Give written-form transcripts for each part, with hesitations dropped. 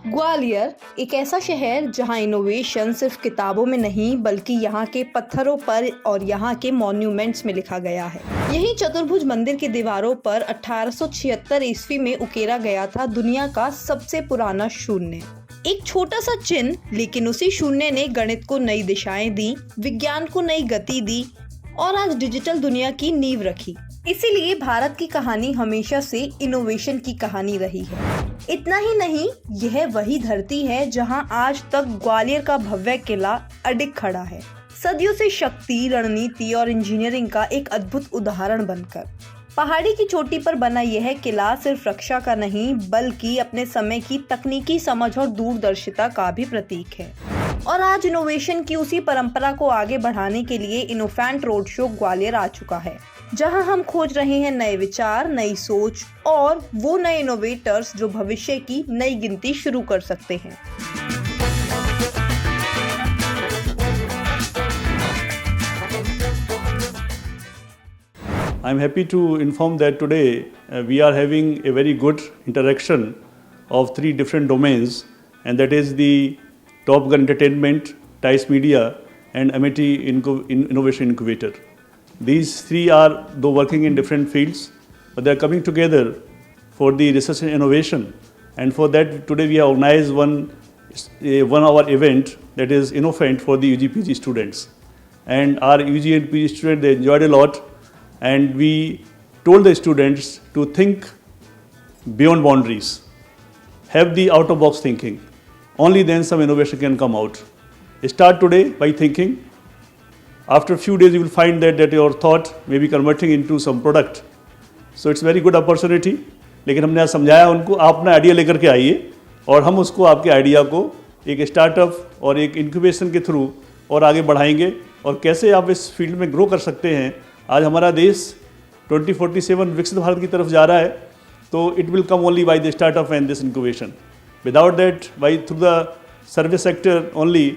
ग्वालियर एक ऐसा शहर जहां इनोवेशन सिर्फ किताबों में नहीं बल्कि यहाँ के पत्थरों पर और यहाँ के मॉन्यूमेंट्स में लिखा गया है। यही चतुर्भुज मंदिर की दीवारों पर 1876 ईस्वी में उकेरा गया था दुनिया का सबसे पुराना शून्य। एक छोटा सा चिन्ह, लेकिन उसी शून्य ने गणित को नई दिशाएं दी, विज्ञान को नई गति दी और आज डिजिटल दुनिया की नींव रखी। इसीलिए भारत की कहानी हमेशा से इनोवेशन की कहानी रही है। इतना ही नहीं, यह वही धरती है जहां आज तक ग्वालियर का भव्य किला अडिग खड़ा है, सदियों से शक्ति, रणनीति और इंजीनियरिंग का एक अद्भुत उदाहरण बनकर। पहाड़ी की चोटी पर बना यह किला सिर्फ रक्षा का नहीं बल्कि अपने समय की तकनीकी समझ और दूरदर्शिता का भी प्रतीक है। और आज इनोवेशन की उसी परंपरा को आगे बढ़ाने के लिए इनोफैंट रोड शो ग्वालियर आ चुका है, जहां हम खोज रहे हैं नए विचार, नई सोच और वो नए इनोवेटर्स जो भविष्य की नई गिनती शुरू कर सकते हैं। I am happy to inform that today we are having a very good interaction of three different domains, and that is the Top Gun Entertainment, Tice Media and Amity Innovation Incubator. These three are, though working in different fields, but they are coming together for the research and innovation. And for that, today we have organized one hour event, that is InnoFent, for the UG/PG students. And our UG and PG students, they enjoyed a lot. And we told the students to think beyond boundaries, have the out-of-box thinking. Only then some innovation can come out. Start today by thinking. After a few days, you will find that your thought may be converting into some product. So it's a very good opportunity. लेकिन हमने आज समझाया उनको, आप अपना idea लेकर के आइए और हम उसको, आपके आइडिया को एक स्टार्टअप और एक इंक्यूबेशन के थ्रू और आगे बढ़ाएंगे और कैसे आप इस फील्ड में ग्रो कर सकते हैं। आज हमारा देश 2047 विकसित भारत की तरफ जा रहा है, तो it will come only by the startup and this incubation. Without that, by through the service sector only,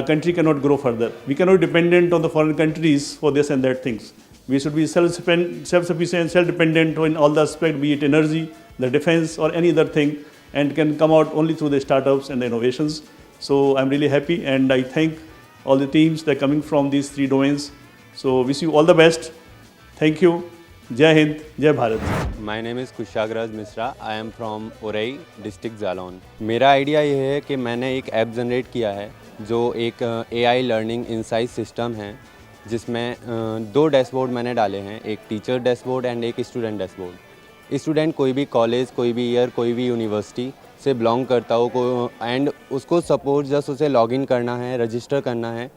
country cannot grow further. We cannot be dependent on the foreign countries for this and that things. We should be self-sufficient, self-dependent in all the aspects, be it energy, the defense or any other thing, and can come out only through the startups and the innovations. So I'm really happy and I thank all the teams that are coming from these three domains. So wish you all the best. Thank you. Jai Hind, Jai Bharat. My name is Kushagraj Mishra. I am from Orai district Jalaun. मेरा idea ये है कि मैंने एक app generate किया है जो एक AI लर्निंग इंसाइट सिस्टम है, जिसमें दो डैशबोर्ड मैंने डाले हैं, एक टीचर डैशबोर्ड एंड एक स्टूडेंट डैशबोर्ड। स्टूडेंट कोई भी कॉलेज, कोई भी ईयर, कोई भी यूनिवर्सिटी से बिलोंग करता हो को, एंड उसको सपोज जस्ट उसे लॉगिन करना है, रजिस्टर करना है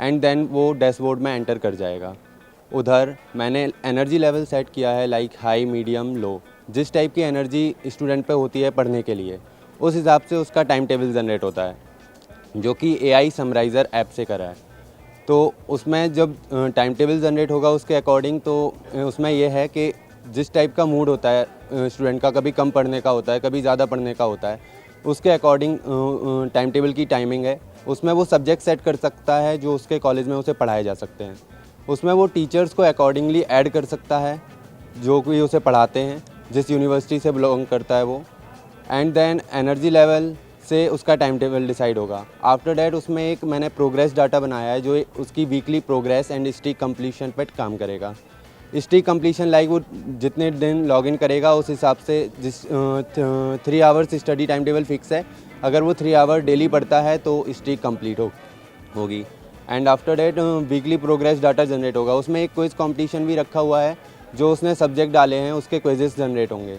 एंड देन वो डैशबोर्ड में एंटर कर जाएगा। उधर मैंने एनर्जी लेवल सेट किया है लाइक हाई, मीडियम, लो। जिस टाइप की एनर्जी स्टूडेंट पे होती है पढ़ने के लिए, उस हिसाब से उसका टाइम टेबल जनरेट होता है, जो कि AI समराइज़र ऐप से करा है। तो उसमें जब टाइम टेबल जनरेट होगा उसके अकॉर्डिंग, तो उसमें यह है कि जिस टाइप का मूड होता है स्टूडेंट का, कभी कम पढ़ने का होता है, कभी ज़्यादा पढ़ने का होता है, उसके अकॉर्डिंग टाइम टेबल की टाइमिंग है। उसमें वो सब्जेक्ट सेट कर सकता है जो उसके कॉलेज में उसे पढ़ाए जा सकते हैं। उसमें वो टीचर्स को अकॉर्डिंगली ऐड कर सकता है जो कि उसे पढ़ाते हैं, जिस यूनिवर्सिटी से बिलोंग करता है वो। एंड देन एनर्जी लेवल से उसका टाइम टेबल डिसाइड होगा। आफ्टर डैट उसमें एक मैंने प्रोग्रेस डाटा बनाया है जो उसकी weekly progress and streak completion पर काम करेगा। स्ट्रीक कंप्लीशन लाइक वो जितने दिन लॉगिन करेगा उस हिसाब से, जिस 3 hours study time table fix है, अगर वो 3 आवर डेली पढ़ता है तो स्ट्रीक कंप्लीट होगी। And after that weekly progress data generate होगा। उसमें एक क्विज़ कंपटीशन भी रखा हुआ है, जो उसने सब्जेक्ट डाले हैं उसके क्विजेस जनरेट होंगे।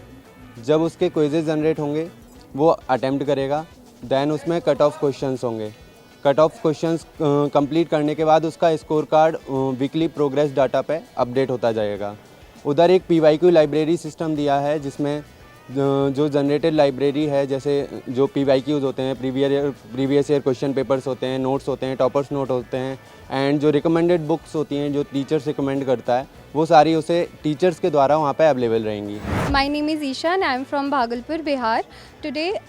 जब उसके क्विजेस जनरेट होंगे वो अटैम्प्ट करेगा, देन उसमें कट ऑफ क्वेश्चंस होंगे। कट ऑफ क्वेश्चंस कंप्लीट करने के बाद उसका score card weekly progress data पे अपडेट होता जाएगा। उधर एक PYQ लाइब्रेरी सिस्टम दिया है, जिसमें जो जनरेटेड लाइब्रेरी है, जैसे जो PYQs होते हैं, प्रीवियस ईयर क्वेश्चन पेपर्स होते हैं, नोट्स होते हैं, टॉपर्स नोट होते हैं, एंड जो रिकमेंडेड बुक्स होती हैं जो टीचर्स रिकमेंड करता है वो सारी उसे टीचर्स के द्वारा वहाँ पे अवेलेबल रहेंगी। My name is Isha and I am from Bhagalpur, Bihar. Today,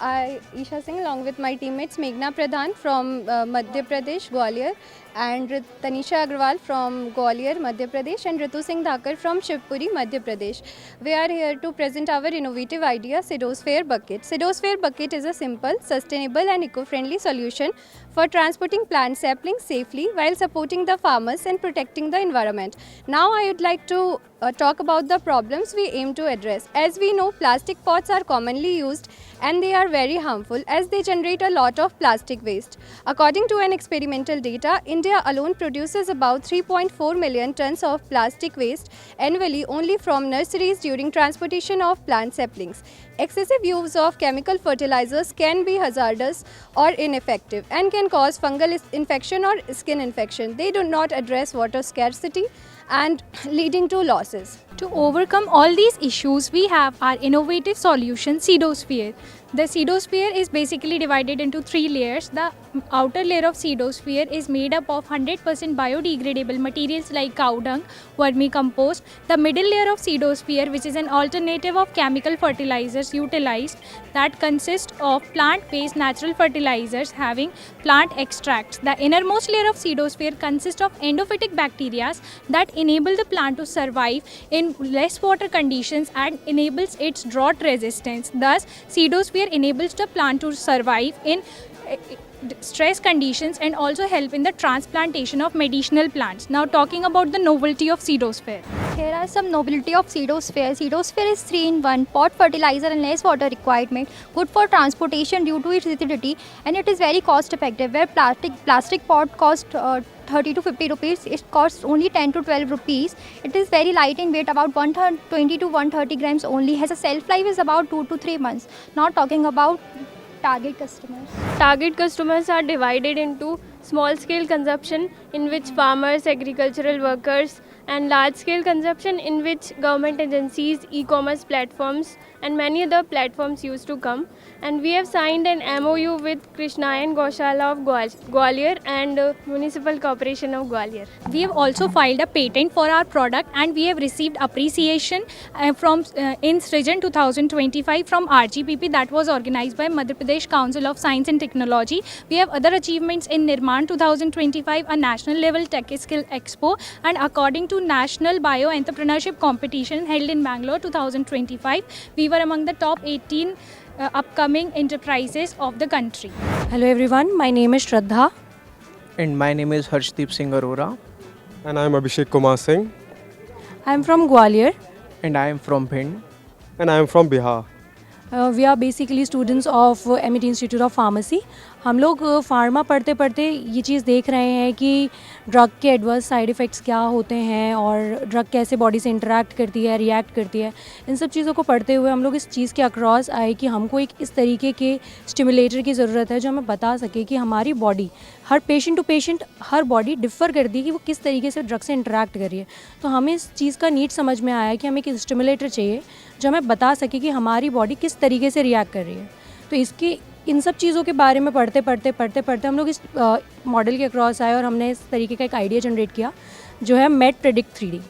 Isha Singh, along with my teammates Meghna Pradhan from Madhya Pradesh, Gwalior, and Tanisha Agrawal from Gwalior, Madhya Pradesh, and Ritu Singh Dhakar from Shivpuri, Madhya Pradesh. We are here to present our innovative idea, Sidosphere Bucket. Sidosphere Bucket is a simple, sustainable, and eco-friendly solution for transporting plant saplings safely while supporting the farmers and protecting the environment. Now, I would like to talk about the problems we aim to address. As we know, plastic pots are commonly used and they are very harmful as they generate a lot of plastic waste. According to an experimental data, India alone produces about 3.4 million tons of plastic waste annually only from nurseries during transportation of plant saplings. Excessive use of chemical fertilizers can be hazardous or ineffective and can cause fungal infection or skin infection. They do not address water scarcity and leading to losses. To overcome all these issues, we have our innovative solution, Sidosphere. The Sidosphere is basically divided into 3 layers. The outer layer of Sidosphere is made up of 100% biodegradable materials like cow dung, vermicompost. The middle layer of Sidosphere, which is an alternative of chemical fertilizers utilized, that consists of plant-based natural fertilizers having plant extracts. The innermost layer of Sidosphere consists of endophytic bacteria that enable the plant to survive in less water conditions and enables its drought resistance. Thus, Sidosphere enables the plant to survive in stress conditions and also help in the transplantation of medicinal plants. Now talking about the novelty of Sidosphere. Here are some novelty of Sidosphere. Sidosphere is 3-in-1, pot fertilizer and less water requirement, good for transportation due to its rigidity, and it is very cost effective. Where plastic pot cost 30 to 50 rupees, it costs only 10 to 12 rupees. It is very light in weight, about 120 to 130 grams only. Has a shelf life is about 2 to 3 months. Now talking about target customers. Target customers are divided into small scale consumption, in which farmers, agricultural workers, and large scale consumption, in which government agencies, e-commerce platforms, and many other platforms used to come. And we have signed an MOU with Krishnayan Goshala of Gwalior and Municipal Corporation of Gwalior. We have also filed a patent for our product and we have received appreciation from in Srijan 2025 from RGPP, that was organized by Madhya Pradesh Council of Science and Technology. We have other achievements in Nirman 2025, a national level tech skill expo, and according to National Bio Entrepreneurship Competition held in Bangalore 2025, we were among the top 18 upcoming enterprises of the country. Hello everyone, my name is Shraddha. And my name is Harshdeep Singh Arora. And I am Abhishek Kumar Singh. I am from Gwalior. And I am from Bhind. And I am from Bihar. We are basically students of MIT Institute of Pharmacy. हम लोग pharma पढ़ते पढ़ते ये चीज़ देख रहे हैं कि drug के एडवर्स साइड इफ़ेक्ट्स क्या होते हैं और ड्रग कैसे बॉडी से इंटरेक्ट करती है, रिएक्ट करती है। इन सब चीज़ों को पढ़ते हुए हम लोग इस चीज़ के अक्रॉस आए कि हमको एक इस तरीके के स्टिमुलेटर की ज़रूरत है जो हमें बता सके कि हमारी बॉडी, हर पेशेंट टू पेशेंट हर बॉडी डिफ़र करती है कि वो किस तरीके से ड्रग से इंटरेक्ट कर रही है। तो हमें इस चीज़ का नीड समझ में आया कि हमें एक स्टिमुलेटर चाहिए जो हमें बता सके कि हमारी बॉडी किस तरीके से रिएक्ट कर रही है। तो इसकी इन सब चीज़ों के बारे में पढ़ते पढ़ते हम लोग इस मॉडल के अक्रॉस आए और हमने इस तरीके का एक आइडिया जनरेट किया जो है मैक प्रेडिक्ट 3D।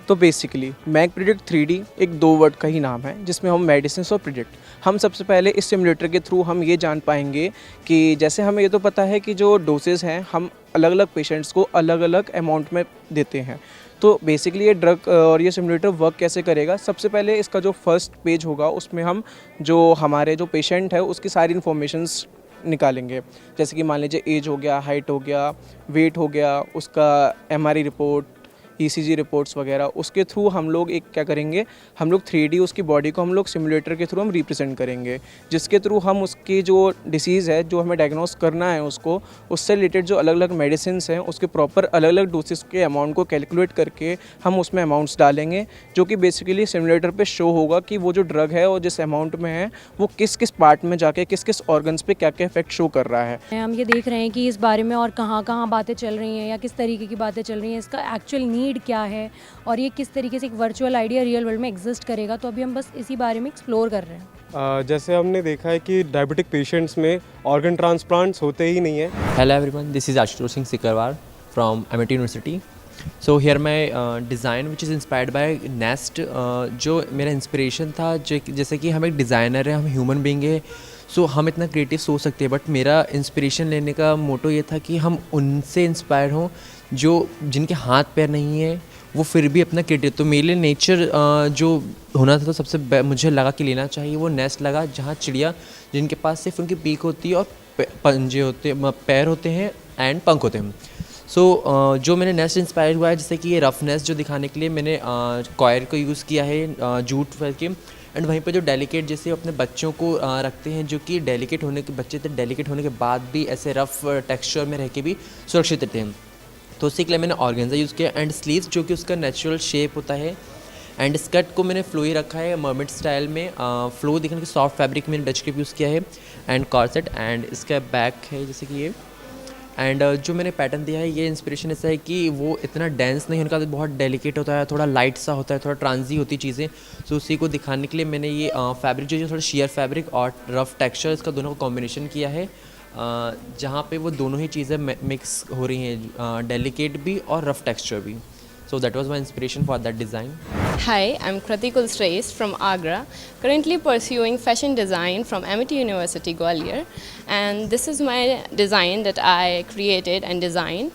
तो बेसिकली मैक प्रेडिक्ट 3D एक 2 वर्ड का ही नाम है जिसमें हम मेडिसिन और प्रेडिक्ट, हम सबसे पहले इस सिमुलेटर के थ्रू हम ये जान पाएंगे कि जैसे हमें ये तो पता है कि जो डोसेस हैं हम अलग अलग पेशेंट्स को अलग अलग अमाउंट में देते हैं। तो बेसिकली ये ड्रग और ये सिमुलेटर वर्क कैसे करेगा, सबसे पहले इसका जो फर्स्ट पेज होगा उसमें हम जो हमारे जो पेशेंट है उसकी सारी इन्फॉर्मेशंस निकालेंगे। जैसे कि मान लीजिए एज हो गया, हाइट हो गया, वेट हो गया, उसका MRI रिपोर्ट, ECG रिपोर्ट्स वगैरह, उसके थ्रू हम लोग एक क्या करेंगे, हम लोग 3D उसकी बॉडी को हम लोग सिमुलेटर के थ्रू हम रिप्रेजेंट करेंगे, जिसके थ्रू हम उसकी जो डिसीज़ है जो हमें डायग्नोस करना है उसको, उससे रिलेटेड जो अलग अलग मेडिसिन हैं उसके प्रॉपर अलग अलग डोसेस के अमाउंट को कैलकुलेट करके हम उसमें अमाउंट्स डालेंगे, जो कि बेसिकली सिमुलेटर पे शो होगा कि वो जो ड्रग है और जिस अमाउंट में है वो किस किस पार्ट में जाके किस किस ऑर्गन्स पे क्या क्या इफेक्ट शो कर रहा है। हम ये देख रहे हैं कि इस बारे में और कहाँ कहाँ बातें चल रही हैं या किस तरीके की बातें चल रही हैं, इसका एक्चुअल नीड क्या है और ये किस तरीके से एक वर्चुअल आइडिया रियल वर्ल्ड में एग्जिस्ट करेगा। तो अभी हम बस इसी बारे में एक्सप्लोर कर रहे हैं। जैसे हमने देखा है कि डायबिटिक पेशेंट्स में ऑर्गन ट्रांसप्लांट्स होते ही नहीं है। Hello everyone, this is Ashutosh Singh Sikarwar from MIT University. So here my design which is inspired by Nest, जो मेरा इंस्पिरेशन था, जैसे कि हम एक डिज़ाइनर है, हम ह्यूमन बीइंग है, सो हम इतना क्रिएटिव सोच सकते हैं, बट मेरा इंस्पिरेशन लेने का मोटो ये था कि हम उनसे इंस्पायर हों जो जिनके हाथ पैर नहीं है, वो फिर भी अपना क्रिएटिव। तो मेरे लिए नेचर जो होना था, तो सबसे मुझे लगा कि लेना चाहिए वो नेस्ट लगा, जहाँ चिड़िया जिनके पास सिर्फ उनकी पीक होती है और पंजे होते, पैर होते हैं एंड पंख होते हैं। सो जो मैंने नेस्ट इंस्पायर हुआ है, जैसे कि ये रफ नेस्ट जो दिखाने के लिए मैंने कॉयर को यूज़ किया है, जूट के, एंड वहीं पे जो डेलिकेट जैसे अपने बच्चों को रखते हैं, जो कि डेलिकेट होने के बच्चे थे, डेलिकेट होने के बाद भी ऐसे रफ टेक्सचर में रह के भी सुरक्षित रहते हैं। तो उसी के लिए मैंने ऑर्गेन्जा यूज़ किया, एंड स्लीव्स जो कि उसका नेचुरल शेप होता है, एंड स्कर्ट को मैंने फ्लो ही रखा है मर्मेड स्टाइल में, फ्लो दिखने के सॉफ्ट फैब्रिक मैंने डच क्लिप यूज़ किया है, एंड कॉर्सेट, एंड इसका बैक है जैसे कि ये। एंड जो मैंने पैटर्न दिया है, ये इंस्पिरेशन ऐसा है कि वो इतना डेंस नहीं, उनका बहुत डेलिकेट होता है, थोड़ा लाइट सा होता है, थोड़ा ट्रांजी होती चीज़ें। सो उसी को दिखाने के लिए मैंने ये फैब्रिक जो है थोड़ा शेयर फैब्रिक और रफ टेक्सचर, इसका दोनों का कॉम्बिनेशन किया है, जहाँ पे वो दोनों ही चीज़ें मिक्स हो रही हैं, डेलिकेट भी और रफ टेक्सचर भी। So that was my inspiration for that design. Hi, I'm Krati Kulsres from Agra, currently pursuing fashion design from MIT University Gwalior, and this is my design that I created and designed.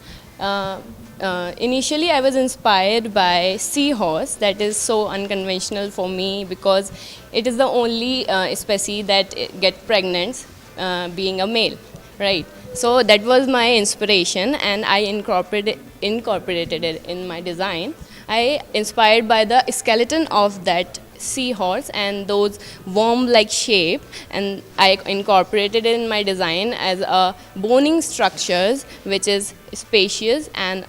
Initially I was inspired by seahorse, that is so unconventional for me because it is the only species that get pregnant being a male, right? So that was my inspiration, and I incorporated it in my design. I inspired by the skeleton of that seahorse and those worm-like shape, and I incorporated it in my design as a boning structures which is spacious and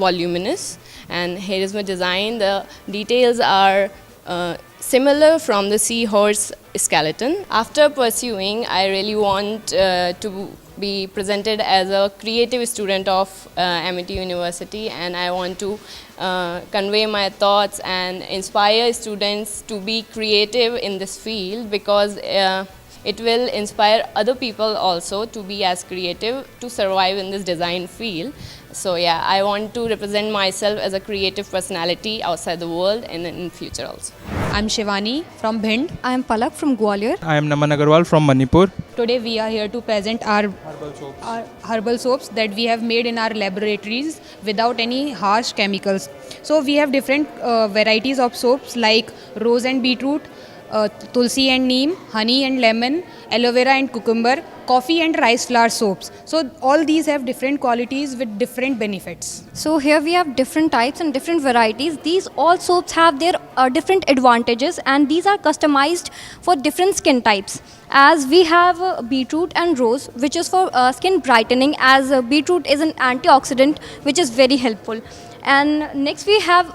voluminous. And here is my design. The details are similar from the seahorse skeleton. After pursuing, I really want to be presented as a creative student of MIT University, and I want to convey my thoughts and inspire students to be creative in this field, because it will inspire other people also to be as creative to survive in this design field. So yeah, I want to represent myself as a creative personality outside the world and in future also. I'm Shivani from Bhind. I am Palak from Gwalior. I am Naman Agarwal from Manipur. Today we are here to present our herbal soaps that we have made in our laboratories without any harsh chemicals. So we have different varieties of soaps like rose and beetroot, tulsi and neem, honey and lemon, aloe vera and cucumber, coffee and rice flour soaps. So all these have different qualities with different benefits. So here we have different types and different varieties. These all soaps have their different advantages, and these are customized for different skin types. As we have beetroot and rose, which is for skin brightening, as beetroot is an antioxidant which is very helpful. And next we have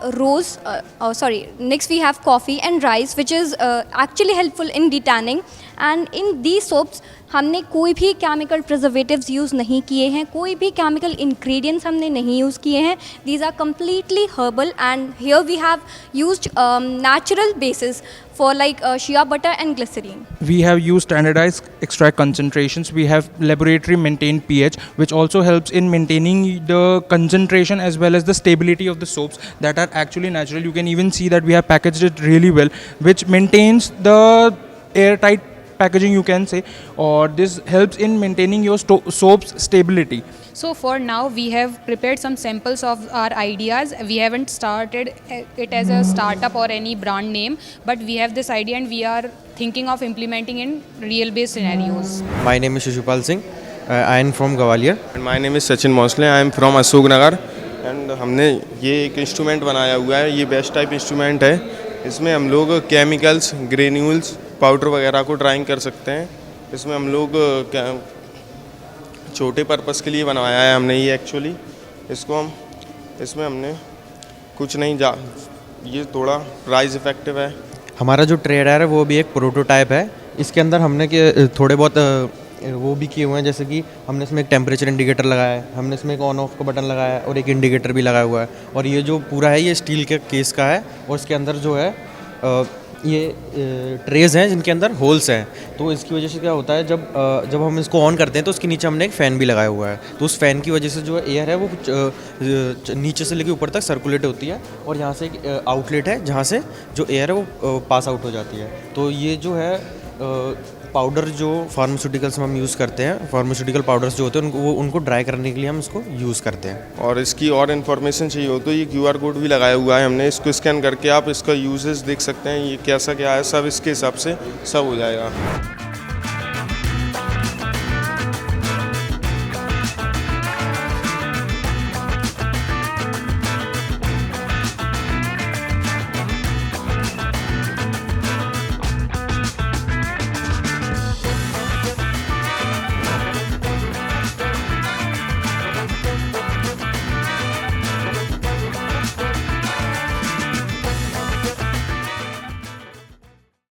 next we have coffee and rice, which is actually helpful in detanning. And in these soaps हमने कोई भी chemical preservatives use नहीं किए हैं, कोई भी chemical ingredients हमने नहीं यूज़ किए हैं. These are completely herbal, and here we have used natural bases for like shea butter and glycerine. We have used standardized extract concentrations. We have laboratory maintained pH, which also helps in maintaining the concentration as well as the stability of the soaps that are actually natural. You can even see that we have packaged it really well, which maintains the airtight packaging, you can say, or this helps in maintaining your soap's stability. So for now we have prepared some samples of our ideas. We haven't started it as a startup or any brand name, but we have this idea and we are thinking of implementing in real based scenarios. My name is Shishupal Singh. I am from Gwalior. And my name is Sachin Mosle. I am from Ashok Nagar. And हमने ये एक instrument बनाया हुआ है. ये best type instrument है. इसमें हम लोग केमिकल्स, ग्रेन्यूल्स, पाउडर वगैरह को ड्राइंग कर सकते हैं. इसमें हम लोग छोटे पर्पस के लिए बनवाया है हमने ये एक्चुअली. इसमें हमने कुछ नहीं ये थोड़ा प्राइस इफेक्टिव है. हमारा जो ट्रेडर है वो भी एक प्रोटोटाइप है. इसके अंदर हमने थोड़े बहुत वो भी किए हुए हैं, जैसे कि हमने इसमें एक टेम्परेचर इंडिकेटर लगाया है, हमने इसमें एक ऑन ऑफ का बटन लगाया है और एक इंडिकेटर भी लगाया हुआ है. और ये जो पूरा है ये स्टील के केस का है और इसके अंदर जो है ये ट्रेज हैं जिनके अंदर होल्स हैं, तो इसकी वजह से क्या होता है, जब हम इसको ऑन करते हैं तो उसके नीचे हमने एक फ़ैन भी लगाया हुआ है, तो उस फ़ैन की वजह से जो एयर है वो नीचे से लेके ऊपर तक सर्कुलेट होती है, और यहाँ से एक आउटलेट है जहाँ से जो एयर है वो पास आउट हो जाती है। तो ये जो है पाउडर जो फार्मास्यूटिकल्स में हम यूज़ करते हैं, फार्मास्यूटिकल पाउडर्स जो होते हैं उनको ड्राई करने के लिए हम इसको यूज़ करते हैं। और इसकी और इन्फॉर्मेशन चाहिए हो तो ये QR कोड भी लगाया हुआ है हमने, इसको स्कैन करके आप इसका यूजेस देख सकते हैं, ये कैसा क्या है, सब इसके हिसाब से सब हो जाएगा।